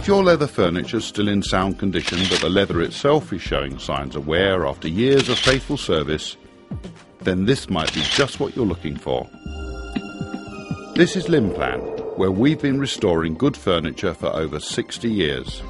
If your leather furniture is still in sound condition but the leather itself is showing signs of wear after years of faithful service, then this might be just what you're looking for. This is Lynplan, where we've been restoring good furniture for over 60 years.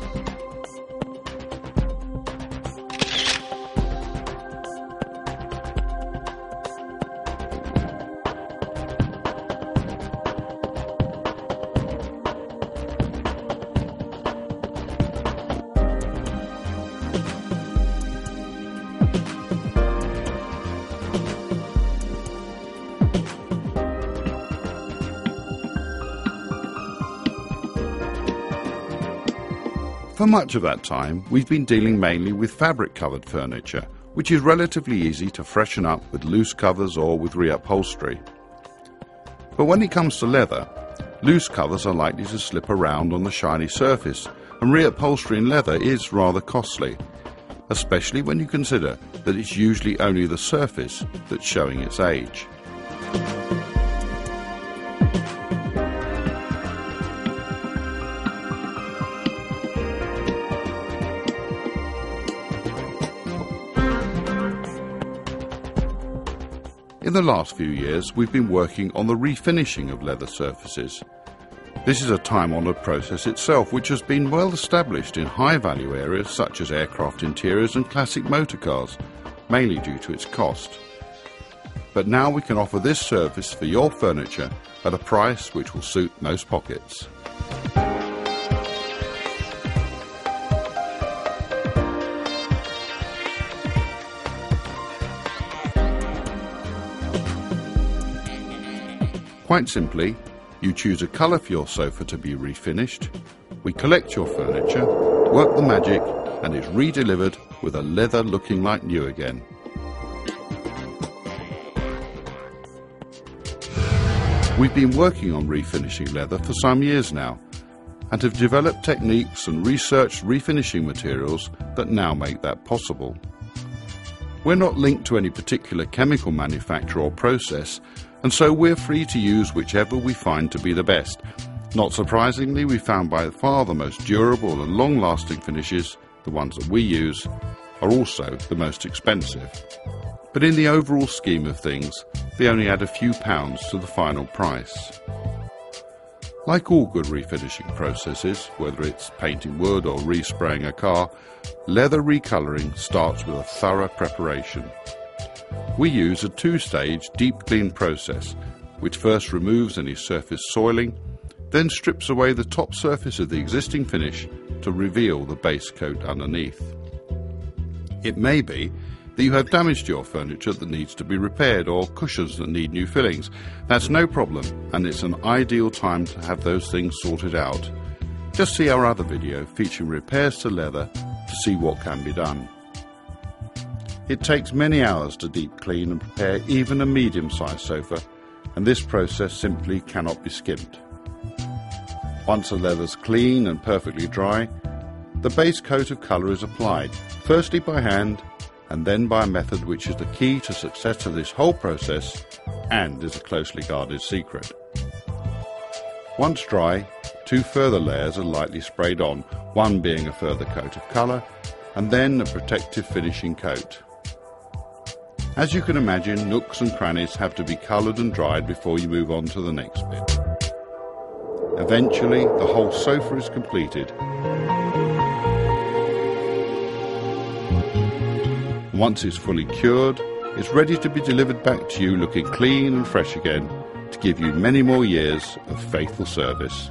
For much of that time, we've been dealing mainly with fabric-covered furniture, which is relatively easy to freshen up with loose covers or with re-upholstery. But when it comes to leather, loose covers are likely to slip around on the shiny surface, and re-upholstery in leather is rather costly, especially when you consider that it's usually only the surface that's showing its age. In the last few years, we've been working on the refinishing of leather surfaces. This is a time-honoured process itself, which has been well established in high-value areas such as aircraft interiors and classic motor cars, mainly due to its cost. But now we can offer this service for your furniture at a price which will suit most pockets. Quite simply, you choose a colour for your sofa to be refinished, we collect your furniture, work the magic, and it's re-delivered with a leather looking like new again. We've been working on refinishing leather for some years now, and have developed techniques and researched refinishing materials that now make that possible. We're not linked to any particular chemical manufacturer or process, and so we're free to use whichever we find to be the best. Not surprisingly, we found by far the most durable and long-lasting finishes, the ones that we use, are also the most expensive. But in the overall scheme of things, they only add a few pounds to the final price. Like all good refinishing processes, whether it's painting wood or respraying a car, leather recolouring starts with a thorough preparation. We use a two-stage deep clean process, which first removes any surface soiling, then strips away the top surface of the existing finish to reveal the base coat underneath. It may be that you have damage to your furniture that needs to be repaired or cushions that need new fillings. That's no problem, and it's an ideal time to have those things sorted out. Just see our other video featuring repairs to leather to see what can be done. It takes many hours to deep clean and prepare even a medium-sized sofa, and this process simply cannot be skipped. Once the leather's clean and perfectly dry, the base coat of colour is applied, firstly by hand and then by a method which is the key to success of this whole process and is a closely guarded secret. Once dry, two further layers are lightly sprayed on, one being a further coat of colour and then a protective finishing coat. As you can imagine, nooks and crannies have to be coloured and dried before you move on to the next bit. Eventually, the whole sofa is completed. Once it's fully cured, it's ready to be delivered back to you looking clean and fresh again to give you many more years of faithful service.